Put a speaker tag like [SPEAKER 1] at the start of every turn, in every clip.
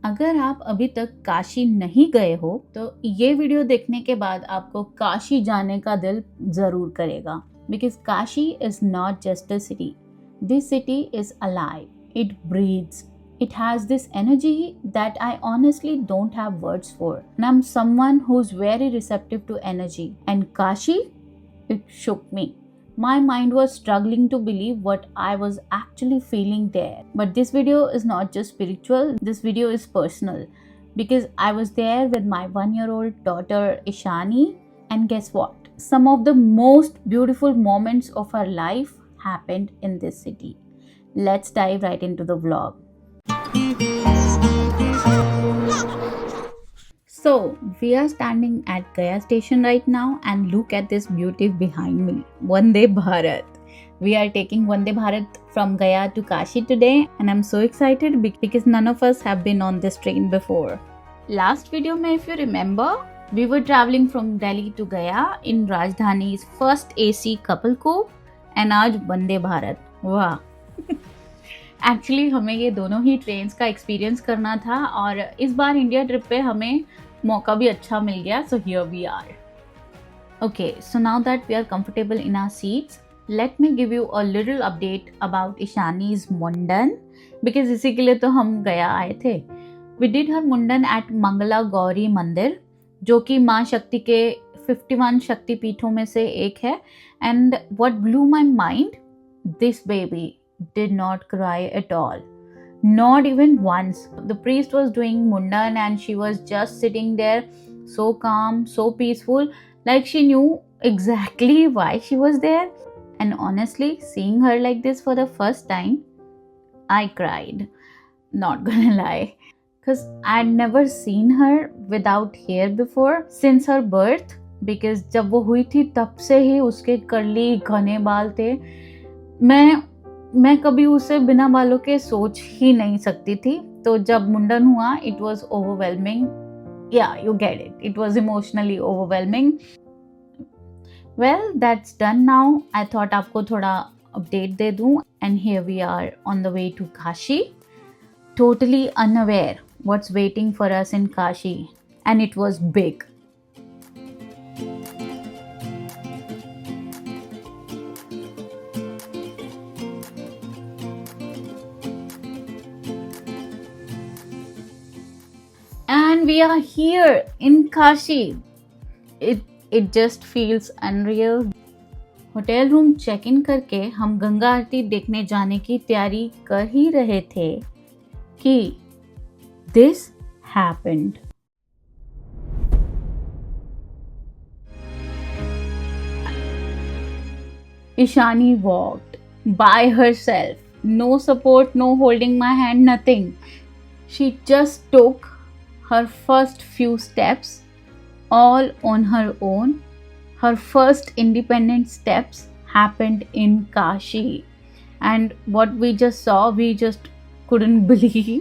[SPEAKER 1] अगर आप अभी तक काशी नहीं गए हो तो ये वीडियो देखने के बाद आपको काशी जाने का दिल जरूर करेगा, because Kashi is not just a city. This city is alive. It breathes. It has this energy that I honestly don't have words for. And I'm someone who's very receptive to energy. And Kashi, it shook me. My mind was struggling to believe what I was actually feeling there. But this video is not just spiritual, this video is personal. Because I was there with my 1-year-old daughter Ishani, and guess what? Some of the most beautiful moments of her life happened in this city. Let's dive right into the vlog. So, we are standing at Gaya station right now, and look at this beauty behind me. Vande Bharat. We are taking Vande Bharat from Gaya to Kashi today, and I'm so excited because none of us have been on this train before. Last video mein, if you remember, we were traveling from Delhi to Gaya in Rajdhani's first AC couple coupe, and आज Vande Bharat. वाह. Actually हमें ये दोनों ही trains का experience करना था, और इस बार इंडिया ट्रिप पे हमें मौका भी अच्छा मिल गया. So here we are. Okay, so now that we are comfortable in our seats, let me give you a little update about Ishani's mundan, because इसी के लिए तो हम गया आए थे. वी डिड हर मुंडन एट मंगला गौरी मंदिर, जो कि माँ शक्ति के 51 शक्तिपीठों में से एक है. And what blew my mind, this baby did not cry at all. Not even once. The priest was doing mundan and she was just sitting there, so calm, so peaceful, like she knew exactly why she was there. And honestly, seeing her like this for the first time, I cried. Not gonna lie. Because I'd never seen her without hair before since her birth. Because जब वो हुई थी तब से ही उसके curly घने बाल थे. मैं कभी उसे बिना बालों के सोच ही नहीं सकती थी. तो जब मुंडन हुआ, it was overwhelming. Yeah you get it, it was emotionally overwhelming. Well, that's done now. I thought आपको थोड़ा अपडेट दे दूं. And here we are on the way to Kashi, totally unaware what's waiting for us in Kashi, and it was big. And we are here in Kashi. It just feels unreal. Hotel room check in करके हम गंगा आरती देखने जाने की तैयारी कर ही रहे थे कि this happened. Ishani walked by herself. No support, no holding my hand, nothing. She just took her first few steps all on her own. Her first independent steps happened in Kashi, and what we just saw, we just couldn't believe.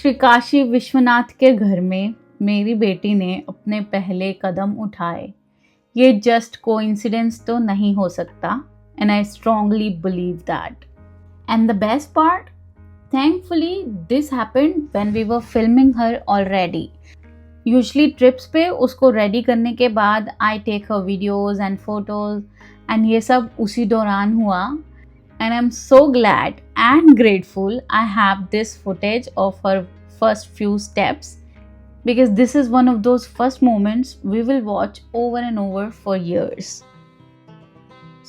[SPEAKER 1] Shri Kashi Vishwanath के घर में मेरी बेटी ने अपने पहले कदम उठाए. ये जस्ट कोइंसिडेंस तो नहीं हो सकता, and I strongly believe that. And the best part, thankfully this happened when we were filming her already. Usually trips पे उसको ready करने के बाद I take her videos and photos, and ये सब उसी दौरान हुआ. And I'm so glad and grateful I have this footage of her first few steps, because this is one of those first moments we will watch over and over for years.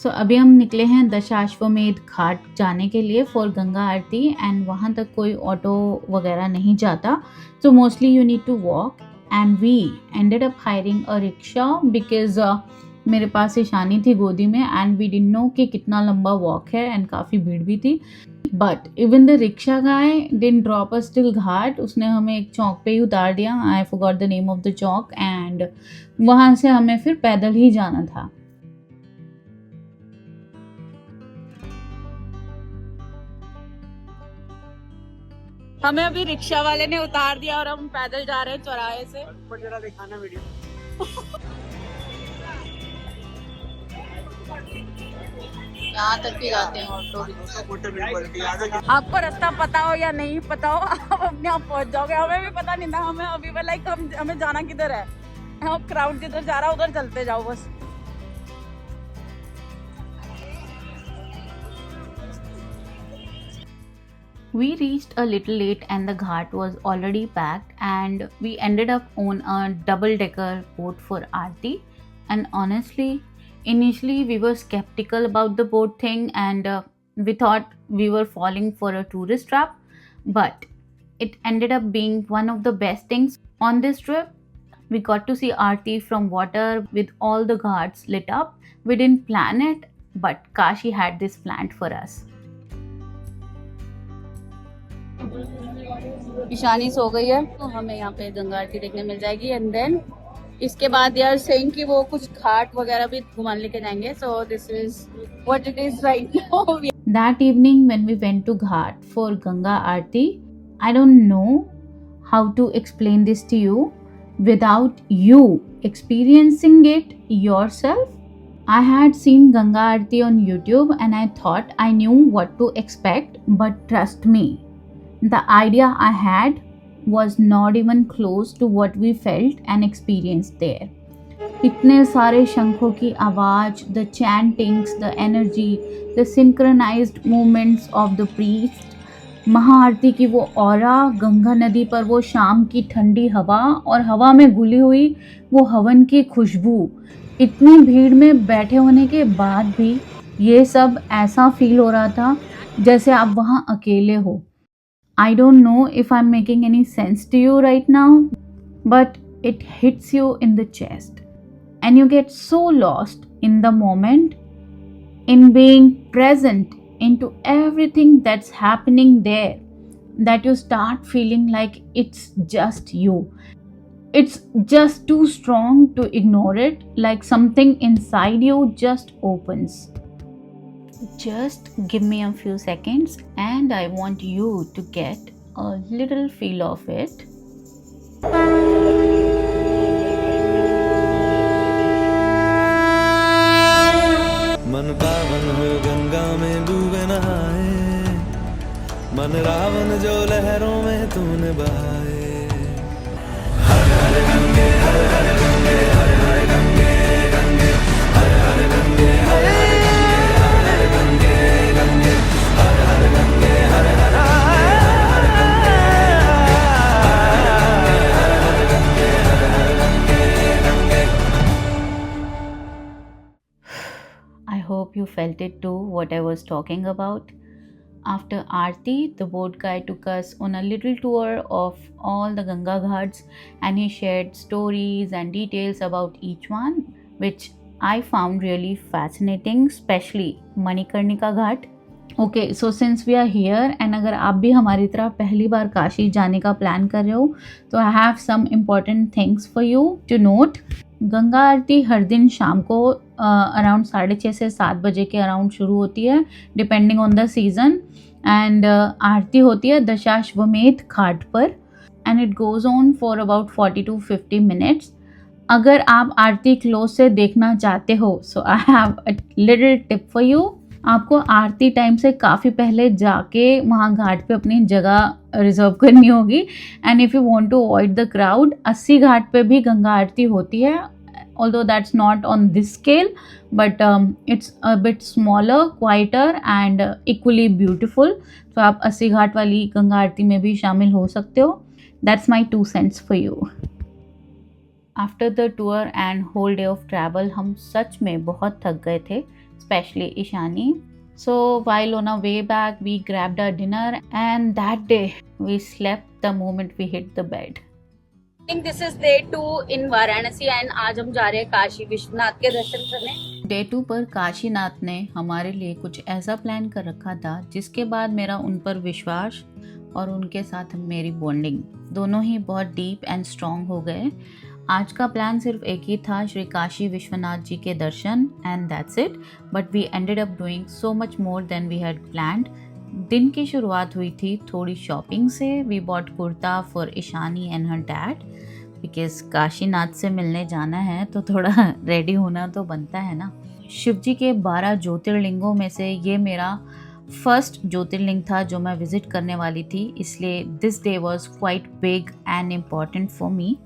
[SPEAKER 1] सो अभी हम निकले हैं दशाश्वमेध घाट जाने के लिए for Ganga Aarti, and वहाँ तक कोई ऑटो वगैरह नहीं जाता. So mostly you need to walk, and we ended up hiring a rickshaw because मेरे पास ईशानी थी गोदी में, एंड वी डिडंट नो कि कितना लंबा वॉक है, एंड काफ़ी भीड़ भी थी. But even the rickshaw guy didn't drop us till ghat. उसने हमें एक चौक पे ही उतार दिया. I forgot the name of the chowk, and वहाँ से हमें फिर पैदल ही जाना था. हमें अभी रिक्शा वाले ने उतार दिया और हम पैदल जा रहे हैं चौराहे से।
[SPEAKER 2] दिखाना वीडियो।
[SPEAKER 1] यहाँ तक भी जाते हैं ऑटो। आपको रास्ता पता हो या नहीं पता हो, आप अपने आप पहुँच जाओगे। हमें भी पता नहीं था, हमें अभी लाइक हमें जाना किधर है। हम क्राउड जिधर जा रहा है उधर चलते जाओ बस। We reached a little late and the ghat was already packed, and we ended up on a double-decker boat for Aarti. And honestly, initially we were skeptical about the boat thing, and we thought we were falling for a tourist trap, but it ended up being one of the best things on this trip. We got to see Aarti from water with all the ghats lit up. We didn't plan it, but Kashi had this planned for us. Ishani सो गई है तो हमें यहाँ पे गंगा आरती देखने मिल जाएगी, and then इसके बाद यार सेइंग कि वो कुछ घाट वगैरह भी घुमाने लेके जाएंगे. So this is what it is right now. That evening when we went to Ghat for Ganga Aarti, I don't know how to explain this to you without you experiencing it yourself. I had seen Ganga Aarti on YouTube and I thought I knew what to expect, but trust me, the idea I had was not even close to what we felt and experienced there. इतने सारे शंखों की आवाज, the chantings, the energy, the synchronized movements of the priest, महाआरती की वो aura, Ganga नदी पर वो शाम की ठंडी हवा और हवा में घुली हुई वो हवन की खुशबू. इतनी भीड़ में बैठे होने के बाद भी ये सब ऐसा फील हो रहा था जैसे आप वहाँ अकेले हो. I don't know if I'm making any sense to you right now, but it hits you in the chest and you get so lost in the moment, in being present into everything that's happening there, that you start feeling like it's just you. It's just too strong to ignore it, like something inside you just opens. Just give me a few seconds and I want you to get a little feel of it.
[SPEAKER 3] मन पावन हो गंगा में डूबे नहाए, मन रावण जो लहरों में तूने बहाए. हर हर गंगे हर हर गंगे हर हर गंगे गंगे हर हर गंगे हर हर
[SPEAKER 1] I hope you felt it too, what I was talking about. After Aarti, the boat guy took us on a little tour of all the Ganga Ghats and he shared stories and details about each one, which I found really fascinating, especially Manikarnika Ghat. Okay, so since we are here and अगर आप भी हमारी तरह पहली बार काशी जाने का plan कर रहे हो तो I have some important things for you to note. Ganga आरती हर दिन शाम को अराउंड 6:30 से 7 बजे के अराउंड शुरू होती है, depending on the season. And आरती होती है दशाश्वमेध घाट पर and it goes on for about 40 to 50 minutes. अगर आप आरती क्लोज से देखना चाहते हो so I have a little tip for you. आपको आरती टाइम से काफ़ी पहले जाके वहाँ घाट पे अपनी जगह रिजर्व करनी होगी. And if you want to avoid the crowd, 80 ghat पे भी गंगा आरती होती है, although that's not on this scale, but it's a bit smaller, quieter and equally beautiful. तो आप 80 घाट वाली गंगा आरती में भी शामिल हो सकते हो. That's my 2 cents for you. After the tour and whole day of travel, हम सच में बहुत थक गए थे, especially Ishani. So while on our way back, we grabbed our dinner and that day we slept the moment we hit the bed. I think this is day 2 in Varanasi and आज हम जा रहे हैं काशी विश्वनाथ के दर्शन करने. डे 2 पर काशीनाथ ने हमारे लिए कुछ ऐसा प्लान कर रखा था जिसके बाद मेरा उन पर विश्वास और उनके साथ मेरी बॉन्डिंग दोनों ही बहुत डीप एंड स्ट्रॉन्ग हो गए. आज का प्लान सिर्फ एक ही था, श्री काशी विश्वनाथ जी के दर्शन, and that's it. But we ended up doing so much more than we had planned. दिन की शुरुआत हुई थी थोड़ी शॉपिंग से। We bought kurta for Ishani and her dad because Kashinath से मिलने जाना है तो थोड़ा रेडी होना तो बनता है ना। शिवजी के 12 ज्योतिर्लिंगों में से ये मेरा फर्स्ट ज्योतिर्लिंग था जो मैं विजिट करने वाली थी, इसलिए this day was quite big and important for me.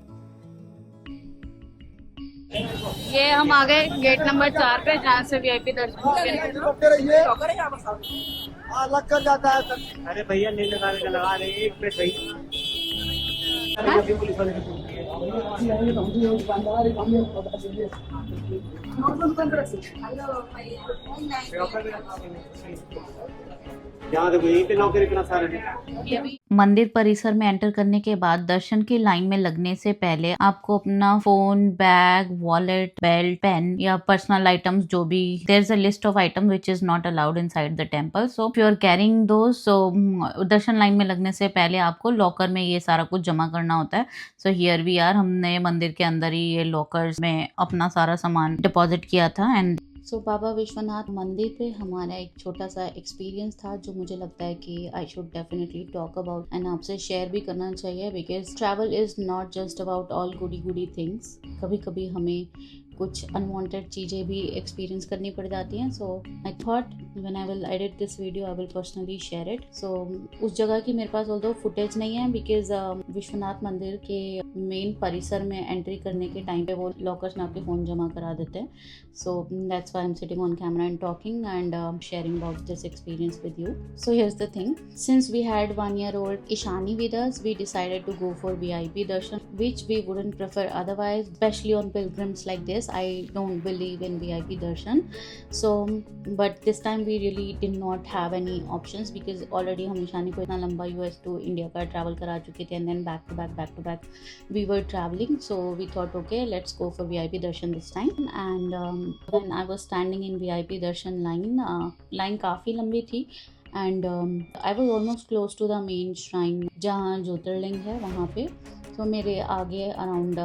[SPEAKER 2] ये हम आ गए गेट नंबर 4 पे जहाँ से वीआईपी दर्शन
[SPEAKER 4] लग कर जाता है। अरे भैया नहीं लगाने का लगा रहे एक मिनट भैया। यहाँ देखो यहीं पे नौकरी इतना सारे।
[SPEAKER 1] मंदिर परिसर में एंटर करने के बाद दर्शन की लाइन में लगने से पहले आपको अपना phone, bag, wallet, belt, pen या पर्सनल आइटम्स जो भी, there is a list of items which is not allowed inside the temple, so if you are carrying those, so darshan line में लगने से पहले आपको लॉकर में ये सारा कुछ जमा करना होता है। सो हियर वी आर, हमने मंदिर के अंदर ही ये लॉकर्स में अपना सारा सामान डिपॉजिट किया था। एंड सो बाबा विश्वनाथ मंदिर पे हमारा एक छोटा सा एक्सपीरियंस था जो मुझे लगता है कि I should definitely talk about and आपसे शेयर भी करना चाहिए, because travel is not just about all goody goody things. कभी कभी हमें कुछ अनवांटेड चीज़ें भी एक्सपीरियंस करनी पड़ जाती हैं। So I thought when I will edit this video I will personally share it. So उस जगह की मेरे पास ऑल्दो फुटेज नहीं है बिकॉज विश्वनाथ मंदिर के मेन परिसर में एंट्री करने के टाइम पे वो लॉकर्स में आपके फ़ोन जमा करा देते हैं। So that's why I am sitting on camera and talking and sharing about this experience with you. So here's the thing, since we had 1 year old Ishani with us, we decided to go for VIP darshan, which we wouldn't prefer otherwise, especially on pilgrims like this. I don't believe in VIP darshan. So but this time we really did not have any options because already हम ईशानी को इतना लंबा US to India का travel करा चुके थे and then back to back we were traveling. So we thought okay, let's go for VIP darshan this time. And when I was standing in VIP darshan line काफ़ी लंबी थी and I was almost close to the main shrine जहाँ ज्योतिर्लिंग है वहाँ पे। तो मेरे आगे अराउंड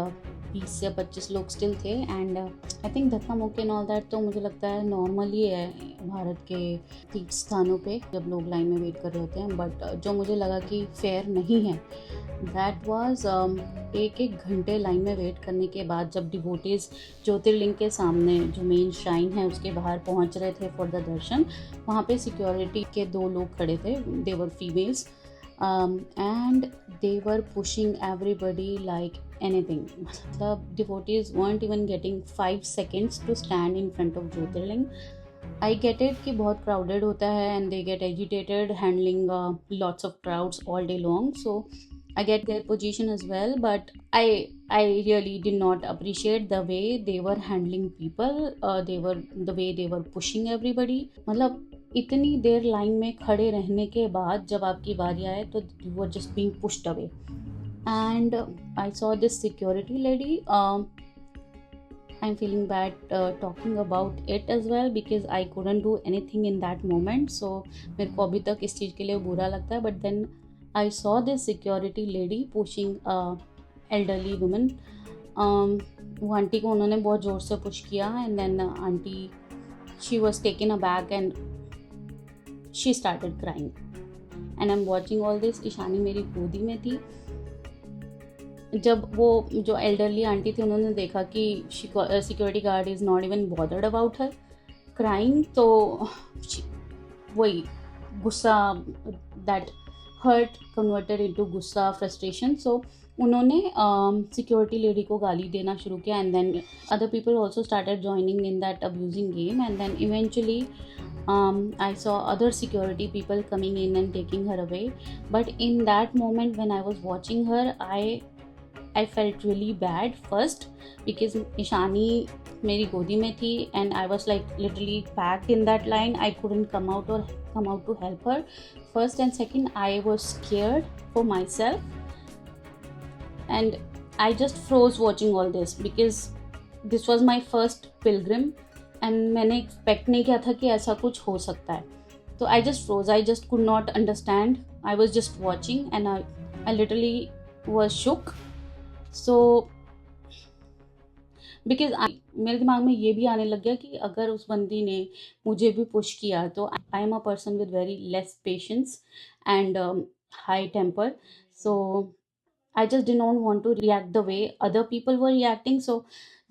[SPEAKER 1] 20 से 25 लोग स्टिल थे एंड आई थिंक धक्का मुक्की एंड ऑल दैट तो मुझे लगता है नॉर्मल ही है भारत के तीर्थ स्थानों पे जब लोग लाइन में वेट कर रहे होते हैं। बट जो मुझे लगा कि फेयर नहीं है दैट वाज एक घंटे लाइन में वेट करने के बाद जब डिवोटीज ज्योतिर्लिंग के सामने जो मेन श्राइन है उसके बाहर पहुंच रहे थे फॉर द दर्शन, वहाँ पे सिक्योरिटी के 2 लोग खड़े थे, दे वर females and they were pushing everybody like anything. The devotees weren't even getting 5 seconds to stand in front of Jyotirling. I get it कि बहुत crowded होता है and they get agitated handling lots of crowds all day long. So I get their position as well, but I really did not appreciate the way they were handling people. The way they were pushing everybody. मतलब इतनी देर line में खड़े रहने के बाद जब आपकी बारी आए तो you were just being pushed away and I saw this security lady. I am feeling bad talking about it as well because I couldn't do anything in that moment. So मेरे को अभी तक इस चीज़ के लिए बुरा लगता है। But then I saw this security lady pushing elderly woman. वो आंटी को उन्होंने बहुत ज़ोर से पुश किया and then aunty she was taken aback and she started crying and I'm watching all this. Ishani मेरी गोदी में थी। जब वो जो एल्डरली आंटी थी उन्होंने देखा कि security guard is not even bothered about her crying, तो वही गुस्सा, दैट हर्ट कन्वर्टेड इनटू गुस्सा, फ्रस्ट्रेशन। सो उन्होंने सिक्योरिटी लेडी को गाली देना शुरू किया and then other people also started joining in that abusing game and then eventually I saw other security people coming in and taking her away. But in that moment when I was watching her, I felt really bad first because Ishani मेरी गोदी में थी and I was like literally packed in that line. I couldn't come out to help her first, and second I was scared for myself and I just froze watching all this because this was my first pilgrim and मैंने expect नहीं किया था कि ऐसा कुछ हो सकता है। तो I just froze, I just could not understand, I was just watching and I literally was shook. So
[SPEAKER 2] because मेरे दिमाग में ये भी आने लग गया कि अगर उस बंदी ने मुझे भी पुश किया तो I am a person with very less patience and high temper, so I just did not want to react the way other people were reacting. So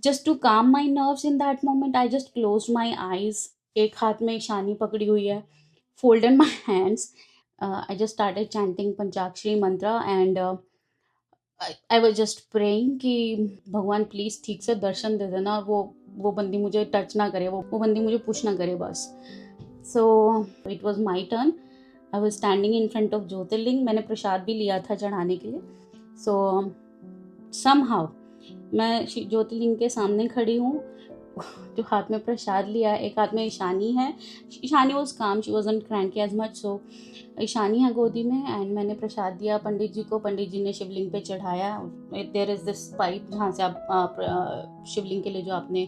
[SPEAKER 2] just to calm my nerves in that moment, I just closed my eyes. एक हाथ में ईशानी पकड़ी हुई है, folded my hands. I just started chanting Panchakshari mantra and I was just praying कि भगवान please ठीक से दर्शन दे देना, वो बंदी मुझे टच ना करे, वो बंदी मुझे पुश ना करे बस. So it was my turn. I was standing in front of ज्योतिर्लिंग. मैंने प्रसाद भी लिया था चढ़ाने के लिए. सो समहाउ मैं ज्योतिर्लिंग के सामने खड़ी हूँ, जो हाथ में प्रसाद लिया, एक हाथ में ईशानी है. Ishani was calm, she wasn't cranky as much, so Ishani है गोदी में एंड मैंने प्रसाद दिया पंडित जी को. पंडित जी ने शिवलिंग पे चढ़ाया. देयर इज़ दिस पाइप जहाँ से आप शिवलिंग के लिए जो आपने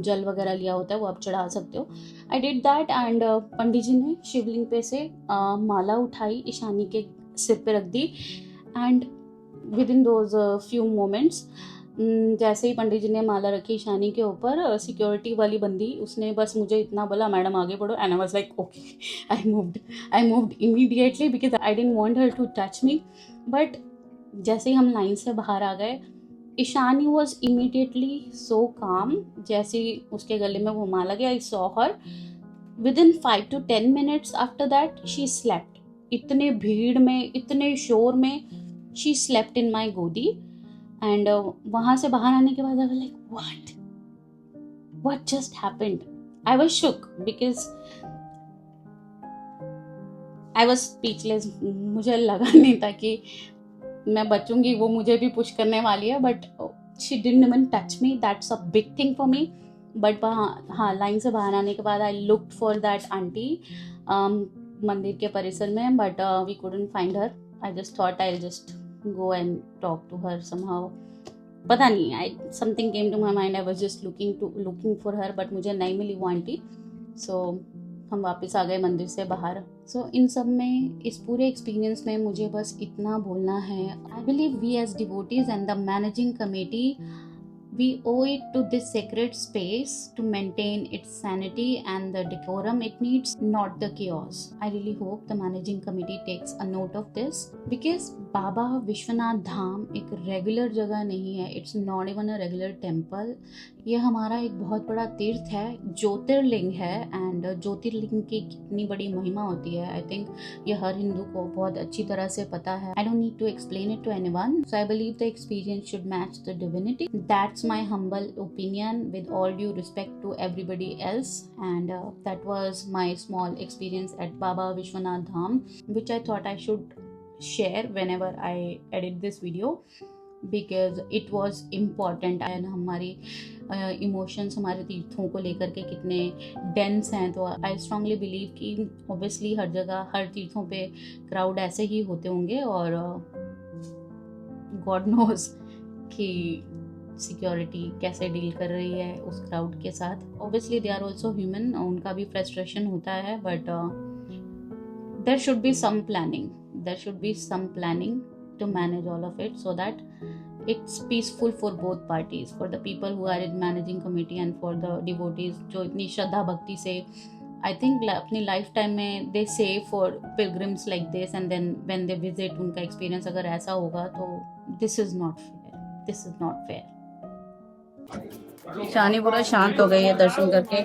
[SPEAKER 2] जल वगैरह लिया होता है वो आप चढ़ा सकते हो. आई डिड दैट एंड पंडित जी ने शिवलिंग पे से माला उठाई, ईशानी के सिर पे रख दी. And within those few moments, जैसे ही पंडित जी ने माला रखी ईशानी के ऊपर, सिक्योरिटी वाली बंदी उसने बस मुझे इतना बोला, मैडम आगे बढ़ो. And I was like okay. I moved immediately because I didn't want her to touch me. But जैसे ही हम लाइन से बाहर आ गए, ईशानी वॉज इमीडिएटली सो काम. जैसे ही उसके गले में वो माला गया, I saw her with in 5 to 10 minutes after that she slept. इतने भीड़ में, इतने शोर में शी स्लेप्ट इन माई गोदी. एंड वहाँ से बाहर आने के बाद I was like what just happened. I was shook because I was speechless. मुझे लगा नहीं था कि मैं बचूंगी, वो मुझे भी पुश करने वाली है. But she didn't even touch me. That's a big thing for me. But हाँ, लाइन से बाहर आने के बाद I looked for that aunty मंदिर के परिसर में, but we couldn't find her. I just thought I just go and talk to her somehow. पता नहीं, something came to my mind. I was just looking for her, but मुझे नहीं मिली वो aunty. सो हम वापस आ गए मंदिर से बाहर. सो इन सब में, इस पूरे एक्सपीरियंस में मुझे बस इतना बोलना है, I believe we as devotees and the managing committee, we owe it to this sacred space to maintain its sanity and the decorum it needs, not the chaos. I really hope the managing committee takes a note of this, because Baba Vishwanath Dham एक regular जगह नहीं है. It's not even a regular temple. ये हमारा एक बहुत बड़ा तीर्थ है, ज्योतिर्लिंग है. एंड ज्योतिर्लिंग की कितनी बड़ी महिमा होती है, आई थिंक ये हर हिंदू को बहुत अच्छी तरह से पता है. I don't need to explain it to anyone. So I believe the experience should match the divinity. That's my humble opinion with all due respect to everybody else, and that was my small experience at Baba Vishwanath Dham, which I thought I should share whenever I edit this video, because it was important. and हमारी emotions हमारे तीर्थों को लेकर के कितने dense हैं. तो I strongly believe कि ऑब्वियसली हर जगह, हर तीर्थों पे क्राउड ऐसे ही होते होंगे, और गॉड नोज कि सिक्योरिटी कैसे डील कर रही है उस क्राउड के साथ. Obviously they are also human, उनका भी फ्रस्ट्रेशन होता है. But there should be some planning to manage all of it, so that it's peaceful for both parties, for the people who are in managing committee and for the devotees जो इतनी श्रद्धा भक्ति से, I think अपनी life time में they save for pilgrims like this, and then when they visit उनका experience अगर ऐसा होगा तो this is not fair. शानी पूरा शांत हो गई है दर्शन करके.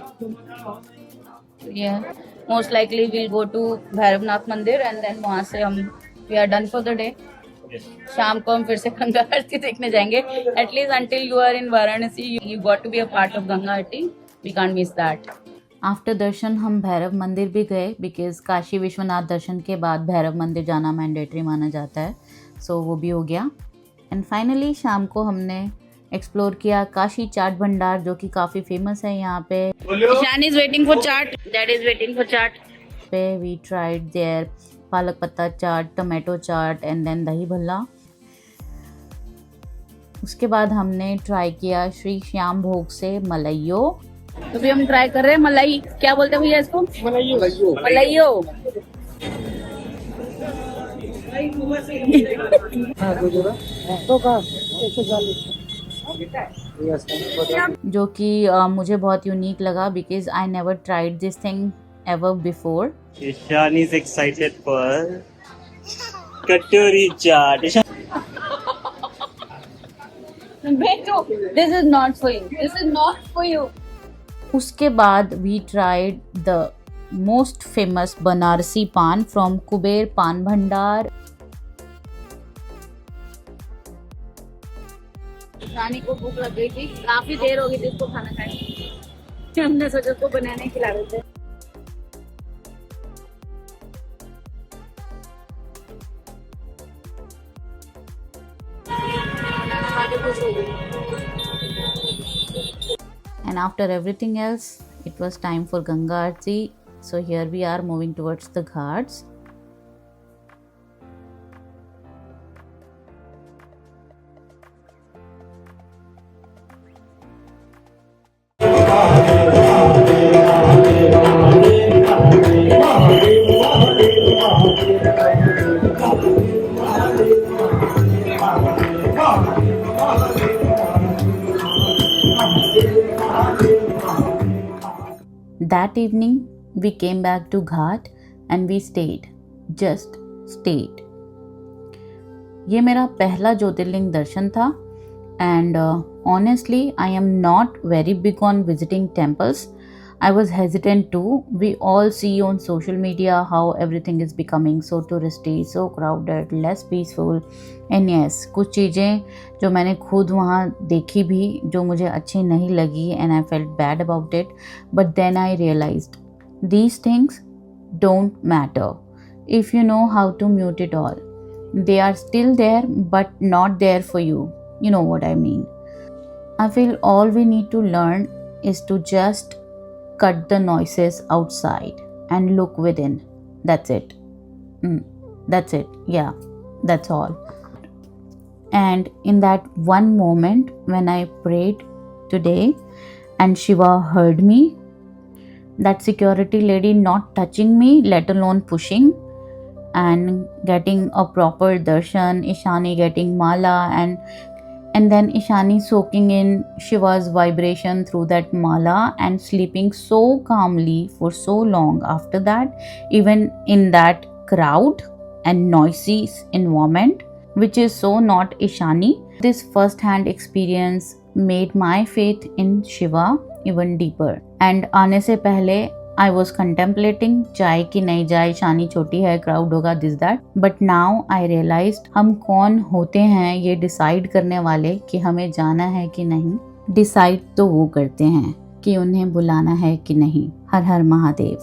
[SPEAKER 2] Most likely will go to Bhairavnath mandir and then वहाँ से हम we are done for the day. शाम को हम फिर से गंगा आरती देखने जाएंगे. At least until you are in Varanasi, you got to be a part of Ganga aarti. We can't miss that. After darshan हम भैरव मंदिर भी गए, बिकॉज काशी विश्वनाथ दर्शन के बाद भैरव मंदिर जाना मैंडेटरी माना जाता है. सो वो भी हो गया. एंड फाइनली शाम को हमने एक्सप्लोर किया काशी चाट भंडार, जो कि काफ़ी फेमस है यहाँ पे. Ishan is waiting for chaat, dad is waiting for chaat. पे we tried their palak patta chaat, tomato chaat and then dahi bhalla. उसके बाद हमने ट्राई किया श्री श्याम भोग से मलाइयो. तो भी हम ट्राई कर रहे हैं मलाई, क्या बोलते हैं भैया इसको? मलाइयो. तो
[SPEAKER 4] Yes, thank you for that.
[SPEAKER 1] जो कि मुझे बहुत यूनिक लगा because I never tried this thing ever before.
[SPEAKER 4] Ishan is excited for katori chaat. Ishan,
[SPEAKER 2] This is not for you. This is not for you.
[SPEAKER 1] उसके बाद we tried the most famous Banarasi paan from Kuber पान भंडार.
[SPEAKER 2] रानी को भूख लग गई थी, काफी देर हो गई थी उसको खाना खाए. हमने सोचा उसको बनाने खिला देते.
[SPEAKER 1] And after everything else, it was time for Ganga Aarti. So here we are moving towards the ghats. That evening, we came back to Ghat and we stayed. Just stayed. ये मेरा पहला ज्योतिर्लिंग दर्शन था. And honestly, I am not very big on visiting temples. I was hesitant too. We all see on social media how everything is becoming so touristy, so crowded, less peaceful. And yes, कुछ चीज़ें जो मैंने खुद वहाँ देखी भी जो मुझे अच्छी नहीं लगी and I felt bad about it. But then I realized these things don't matter if you know how to mute it all. They are still there but not there for you. You know what I mean. I feel all we need to learn is to just cut the noises outside and look within. That's it. That's it. Yeah, that's all. And in that one moment when I prayed today and Shiva heard me, that security lady not touching me, let alone pushing, and getting a proper darshan, Ishani getting mala, and then Ishani soaking in Shiva's vibration through that mala and sleeping so calmly for so long after that, even in that crowd and noisy environment, which is so not Ishani. This first-hand experience made my faith in Shiva even deeper. And आने से पहले I was contemplating जाए कि नहीं जाए, ईशानी छोटी है, crowd होगा, this that. But now I realised हम कौन होते हैं ये डिसाइड करने वाले कि हमें जाना है कि नहीं. डिसाइड तो वो करते हैं कि उन्हें बुलाना है कि नहीं. हर हर महादेव.